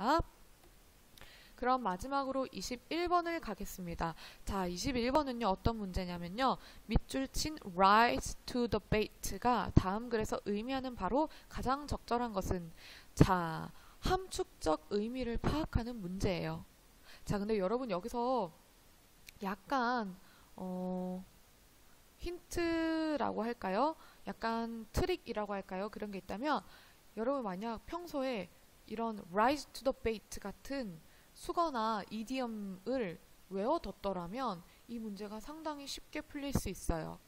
됩니다. 그럼 마지막으로 21번을 가겠습니다. 자, 21번은요, 어떤 문제냐면요. 밑줄 친 rise to the bait가 다음 글에서 의미하는 바로 가장 적절한 것은, 자, 함축적 의미를 파악하는 문제예요. 자, 근데 여러분 여기서 약간 힌트라고 할까요? 약간 트릭이라고 할까요? 그런 게 있다면, 여러분 만약 평소에 이런 rise to the bait 같은 수거나 이디엄을 외워뒀더라면 이 문제가 상당히 쉽게 풀릴 수 있어요.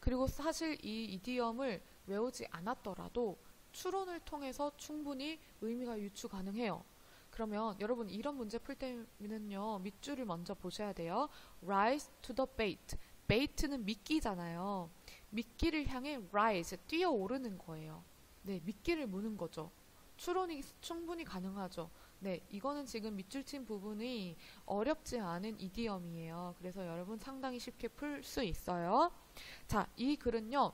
그리고 사실 이 이디엄을 외우지 않았더라도 추론을 통해서 충분히 의미가 유추 가능해요. 그러면 여러분 이런 문제 풀 때는요, 밑줄을 먼저 보셔야 돼요. rise to the bait. bait는 미끼잖아요. 미끼를 향해 rise, 뛰어오르는 거예요. 네, 미끼를 무는 거죠. 추론이 충분히 가능하죠. 네, 이거는 지금 밑줄 친 부분이 어렵지 않은 이디엄이에요. 그래서 여러분 상당히 쉽게 풀 수 있어요. 자, 이 글은요,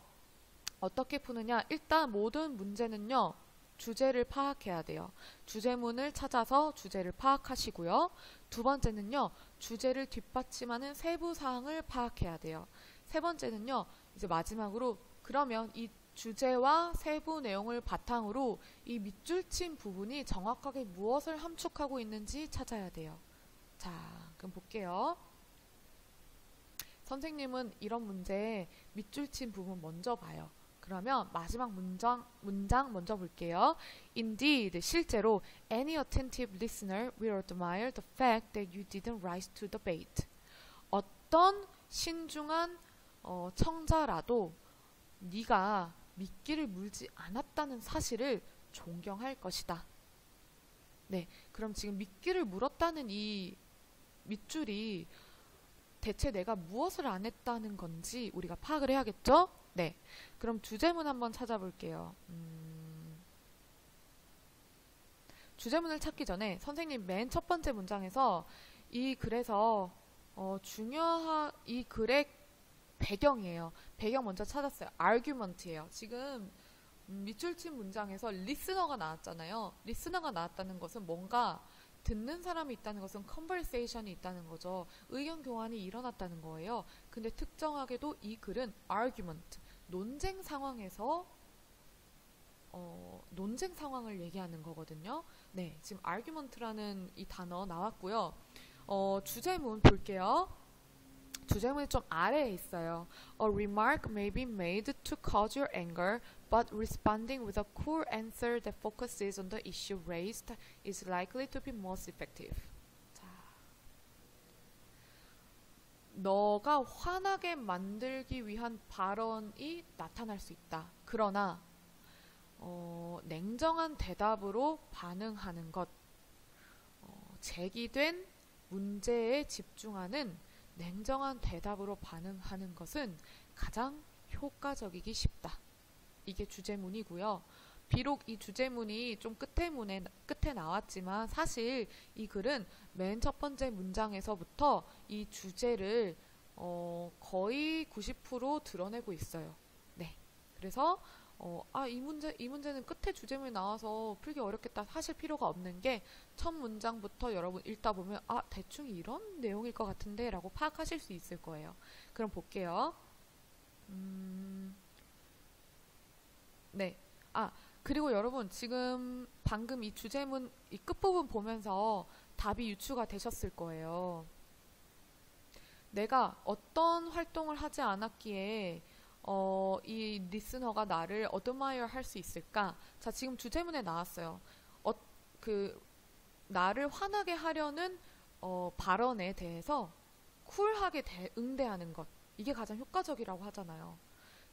어떻게 푸느냐? 일단 모든 문제는요, 주제를 파악해야 돼요. 주제문을 찾아서 주제를 파악하시고요. 두 번째는요, 주제를 뒷받침하는 세부 사항을 파악해야 돼요. 세 번째는요, 이제 마지막으로 그러면 이 주제와 세부 내용을 바탕으로 이 밑줄 친 부분이 정확하게 무엇을 함축하고 있는지 찾아야 돼요. 자, 그럼 볼게요. 선생님은 이런 문제 밑줄 친 부분 먼저 봐요. 그러면 마지막 문장 먼저 볼게요. Indeed, 실제로 any attentive listener will admire the fact that you didn't rise to the bait. 어떤 신중한 청자라도 네가 미끼를 물지 않았다는 사실을 존경할 것이다. 네, 그럼 지금 미끼를 물었다는 이 밑줄이 대체 내가 무엇을 안 했다는 건지 우리가 파악을 해야겠죠? 네, 그럼 주제문 한번 찾아볼게요. 주제문을 찾기 전에 선생님 맨 첫 번째 문장에서 이 글에서 이 글의 배경이에요. 배경 먼저 찾았어요. argument예요. 지금 밑줄 친 문장에서 listener가 나왔잖아요. listener가 나왔다는 것은 뭔가 듣는 사람이 있다는 것은 conversation이 있다는 거죠. 의견 교환이 일어났다는 거예요. 근데 특정하게도 이 글은 argument, 논쟁 상황에서 논쟁 상황을 얘기하는 거거든요. 네, 지금 argument라는 이 단어 나왔고요. 주제문 볼게요. 주제문이 좀 아래에 있어요. A remark may be made to cause your anger, but responding with a cool answer that focuses on the issue raised is likely to be most effective. 자, 너가 화나게 만들기 위한 발언이 나타날 수 있다. 그러나 냉정한 대답으로 반응하는 것, 제기된 문제에 집중하는 냉정한 대답으로 반응하는 것은 가장 효과적이기 쉽다. 이게 주제문이고요. 비록 이 주제문이 좀 끝에 나왔지만 사실 이 글은 맨 첫 번째 문장에서부터 이 주제를 거의 90% 드러내고 있어요. 네. 그래서 이 문제는 끝에 주제문이 나와서 풀기 어렵겠다 하실 필요가 없는 게 첫 문장부터 여러분 읽다 보면 대충 이런 내용일 것 같은데 라고 파악하실 수 있을 거예요. 그럼 볼게요. 네. 그리고 여러분 지금 방금 이 주제문 이 끝부분 보면서 답이 유추가 되셨을 거예요. 내가 어떤 활동을 하지 않았기에 이 리스너가 나를 admire 할 수 있을까? 자, 지금 주제문에 나왔어요. 나를 화나게 하려는 발언에 대해서 쿨하게 응대하는 것. 이게 가장 효과적이라고 하잖아요.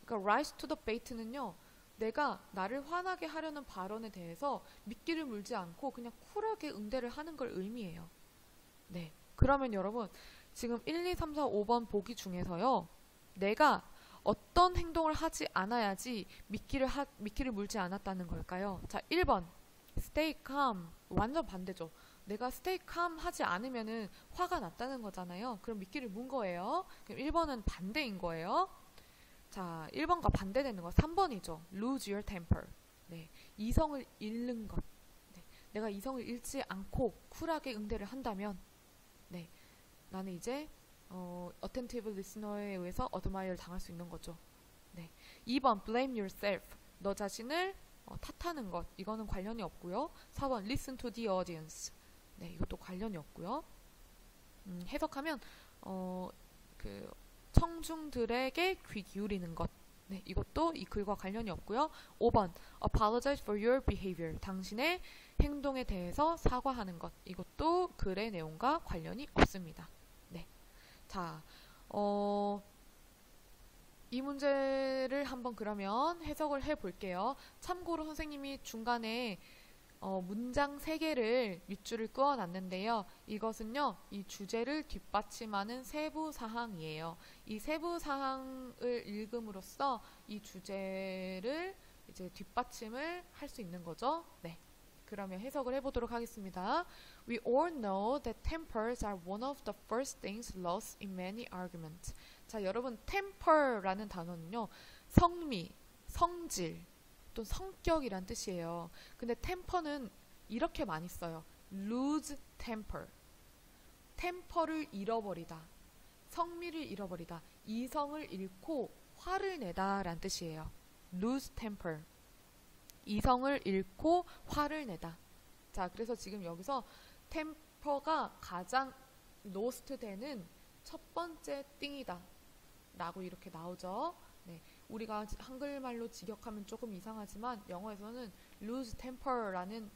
그러니까 rise to the bait는요. 내가 나를 화나게 하려는 발언에 대해서 미끼를 물지 않고 그냥 쿨하게 응대를 하는 걸 의미해요. 네. 그러면 여러분 지금 1, 2, 3, 4, 5번 보기 중에서요. 내가 어떤 행동을 하지 않아야지 미끼를 물지 않았다는 걸까요? 자, 1번 stay calm. 완전 반대죠. 내가 stay calm 하지 않으면은 화가 났다는 거잖아요. 그럼 미끼를 문 거예요. 그럼 1번은 반대인 거예요. 자, 1번과 반대되는 거 3번이죠. lose your temper. 네, 이성을 잃는 것. 네, 내가 이성을 잃지 않고 쿨하게 응대를 한다면 네, 나는 이제 attentive listener에 의해서 admire를 당할 수 있는 거죠. 네. 2번 blame yourself. 너 자신을 탓하는 것. 이거는 관련이 없고요. 4번 listen to the audience. 네, 이것도 관련이 없고요. 해석하면 그 청중들에게 귀 기울이는 것. 네, 이것도 이 글과 관련이 없고요. 5번 apologize for your behavior. 당신의 행동에 대해서 사과하는 것. 이것도 글의 내용과 관련이 없습니다. 네. 자, 이 문제를 한번 그러면 해석을 해볼게요. 참고로 선생님이 중간에 문장 3개를 밑줄을 그어놨는데요. 이것은요, 이 주제를 뒷받침하는 세부 사항이에요. 이 세부 사항을 읽음으로써 이 주제를 이제 뒷받침을 할 수 있는 거죠. 네. 그러면 해석을 해보도록 하겠습니다. We all know that tempers are one of the first things lost in many arguments. 자, 여러분, temper라는 단어는요, 성미, 성질, 또 성격이란 뜻이에요. 근데 temper는 이렇게 많이 써요. lose temper. temper를 잃어버리다. 성미를 잃어버리다. 이성을 잃고 화를 내다 라는 뜻이에요. lose temper. 이성을 잃고 화를 내다. 자, 그래서 지금 여기서 temper가 가장 lost 되는 첫 번째 띵이다 라고 이렇게 나오죠. 네, 우리가 한글말로 직역하면 조금 이상하지만 영어에서는 lose temper라는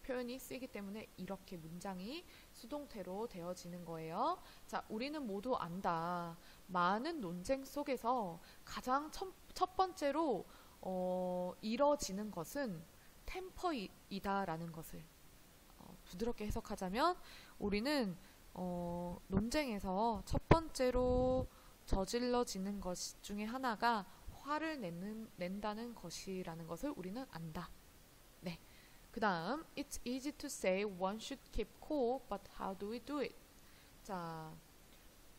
표현이 쓰이기 때문에 이렇게 문장이 수동태로 되어지는 거예요. 자, 우리는 모두 안다. 많은 논쟁 속에서 가장 첫 번째로 이뤄지는 것은 템퍼이다라는 것을 부드럽게 해석하자면 우리는 논쟁에서 첫 번째로 저질러지는 것 중에 하나가 화를 낸다는 것이라는 것을 우리는 안다. 네. 그 다음, it's easy to say one should keep cool, but how do we do it? 자,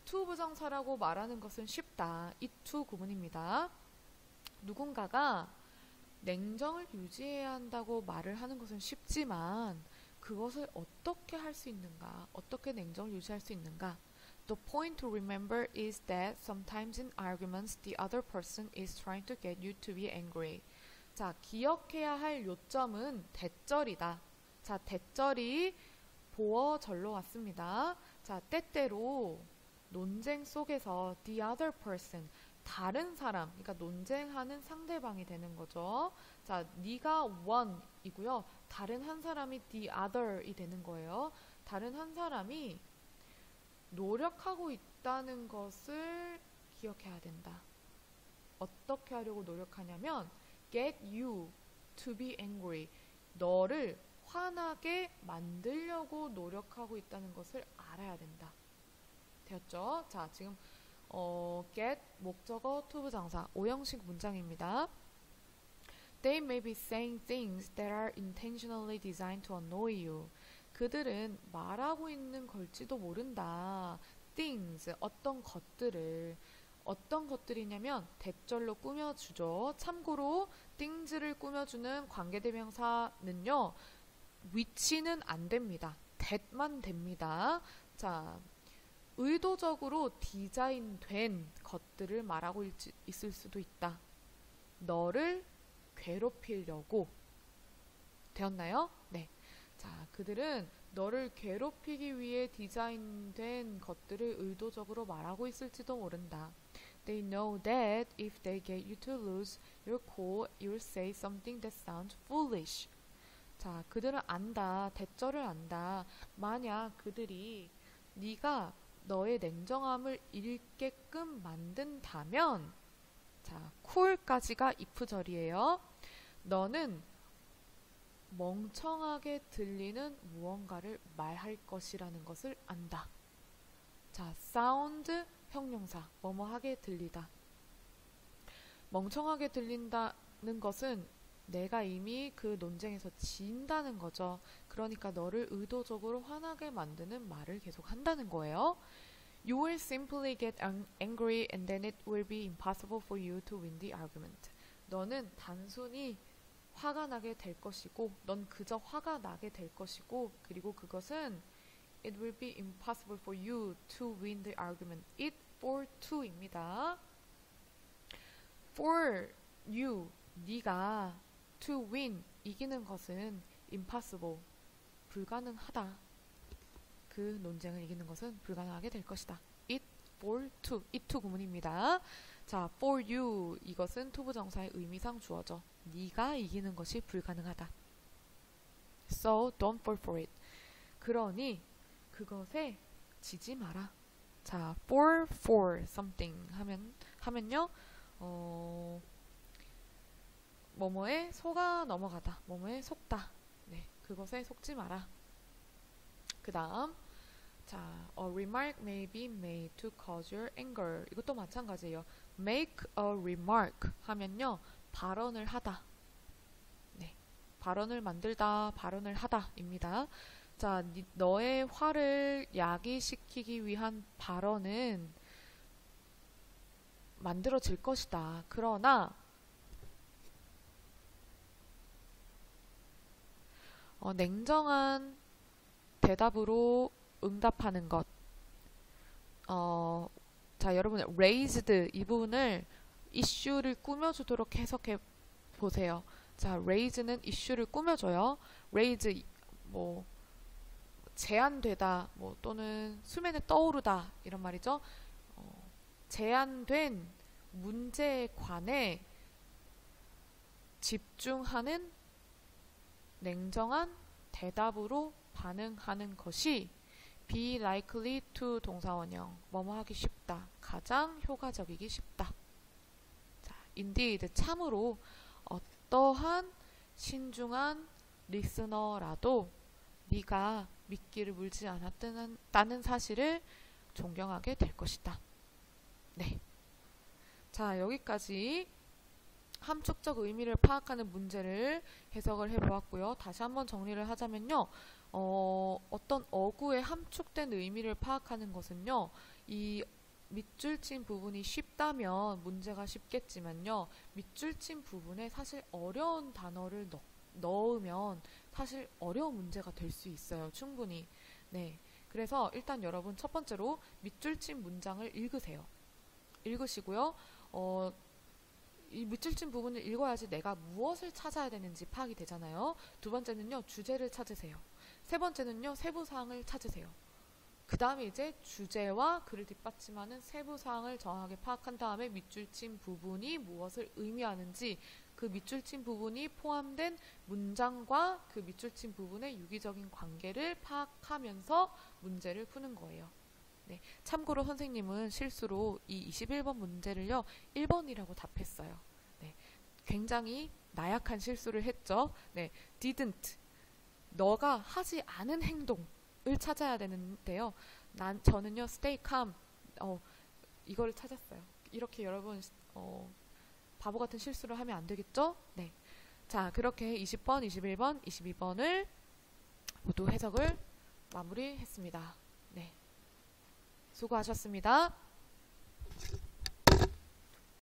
to 부정사라고 말하는 것은 쉽다. 이 to 구문입니다. 누군가가 냉정을 유지해야 한다고 말을 하는 것은 쉽지만 그것을 어떻게 할 수 있는가? 어떻게 냉정을 유지할 수 있는가? The point to remember is that sometimes in arguments the other person is trying to get you to be angry. 자, 기억해야 할 요점은 대절이다. 자, 대절이 보어절로 왔습니다. 자, 때때로 논쟁 속에서 the other person, 다른 사람, 그러니까 논쟁하는 상대방이 되는 거죠. 자, 네가 one이고요. 다른 한 사람이 the other이 되는 거예요. 다른 한 사람이 노력하고 있다는 것을 기억해야 된다. 어떻게 하려고 노력하냐면 get you to be angry. 너를 화나게 만들려고 노력하고 있다는 것을 알아야 된다. 되었죠? 자, 지금 get 목적어 to 부정사 5형식 문장입니다. They may be saying things that are intentionally designed to annoy you. 그들은 말하고 있는 걸지도 모른다. things, 어떤 것들이냐면 대절로 꾸며주죠. 참고로 things를 꾸며주는 관계대명사는요, which는 안 됩니다. that만 됩니다. 자, 의도적으로 디자인된 것들을 말하고 있을 수도 있다. 너를 괴롭히려고. 되었나요? 네. 자, 그들은 너를 괴롭히기 위해 디자인된 것들을 의도적으로 말하고 있을지도 모른다. They know that if they get you to lose your cool, you'll say something that sounds foolish. 자, 그들은 안다. 대절을 안다. 만약 그들이 네가 너의 냉정함을 잃게끔 만든다면, 자, cool까지가 if절이에요. 너는 멍청하게 들리는 무언가를 말할 것이라는 것을 안다. 자, sound 형용사, 뭐뭐하게 들리다. 멍청하게 들린다는 것은 내가 이미 그 논쟁에서 진다는 거죠. 그러니까 너를 의도적으로 화나게 만드는 말을 계속 한다는 거예요. You will simply get angry and then it will be impossible for you to win the argument. 너는 단순히 화가 나게 될 것이고, 넌 그저 화가 나게 될 것이고, 그리고 그것은 it will be impossible for you to win the argument. it for to입니다. for you, 네가 to win, 이기는 것은 impossible, 불가능하다. 그 논쟁을 이기는 것은 불가능하게 될 것이다. it for to, it to 구문입니다. 자, for you, 이것은 to 부정사의 의미상 주어져. 네가 이기는 것이 불가능하다. So don't fall for it. 그러니 그것에 지지 마라. 자, fall for something 하면요, 뭐뭐에 속아 넘어가다, 뭐뭐에 속다. 네, 그것에 속지 마라. 그 다음, 자, a remark may be made to cause your anger. 이것도 마찬가지예요. make a remark 하면요, 발언을 하다. 네, 발언을 만들다, 발언을 하다입니다. 자, 너의 화를 야기시키기 위한 발언은 만들어질 것이다. 그러나 냉정한 대답으로 응답하는 것. 자, 여러분, raised 이 부분을 이슈를 꾸며주도록 해석해 보세요. 자, raise는 이슈를 꾸며줘요. raise, 뭐 제한되다, 뭐 또는 수면에 떠오르다, 이런 말이죠. 제한된 문제에 관해 집중하는 냉정한 대답으로 반응하는 것이 be likely to 동사원형, 뭐뭐 하기 쉽다, 가장 효과적이기 쉽다. 자, indeed, 참으로 어떠한 신중한 리스너라도 네가 미끼를 물지 않았다는 사실을 존경하게 될 것이다. 네. 자, 여기까지 함축적 의미를 파악하는 문제를 해석을 해보았고요. 다시 한번 정리를 하자면요. 어떤 어구의 함축된 의미를 파악하는 것은요, 이 밑줄 친 부분이 쉽다면 문제가 쉽겠지만요, 밑줄 친 부분에 사실 어려운 단어를 넣으면 사실 어려운 문제가 될 수 있어요. 충분히. 네. 그래서 일단 여러분 첫 번째로 밑줄 친 문장을 읽으세요. 읽으시고요. 이 밑줄 친 부분을 읽어야지 내가 무엇을 찾아야 되는지 파악이 되잖아요. 두 번째는요, 주제를 찾으세요. 세 번째는요, 세부사항을 찾으세요. 그 다음에 이제 주제와 그를 뒷받침하는 세부사항을 정확하게 파악한 다음에 밑줄 친 부분이 무엇을 의미하는지, 그 밑줄 친 부분이 포함된 문장과 그 밑줄 친 부분의 유기적인 관계를 파악하면서 문제를 푸는 거예요. 네, 참고로 선생님은 실수로 이 21번 문제를요, 1번이라고 답했어요. 네, 굉장히 나약한 실수를 했죠. 네, didn't, 너가 하지 않은 행동을 찾아야 되는데요. 저는요, stay calm, 이거를 찾았어요. 이렇게 여러분 바보 같은 실수를 하면 안 되겠죠? 네. 자, 그렇게 20번, 21번, 22번을 모두 해석을 마무리했습니다. 네. 수고하셨습니다.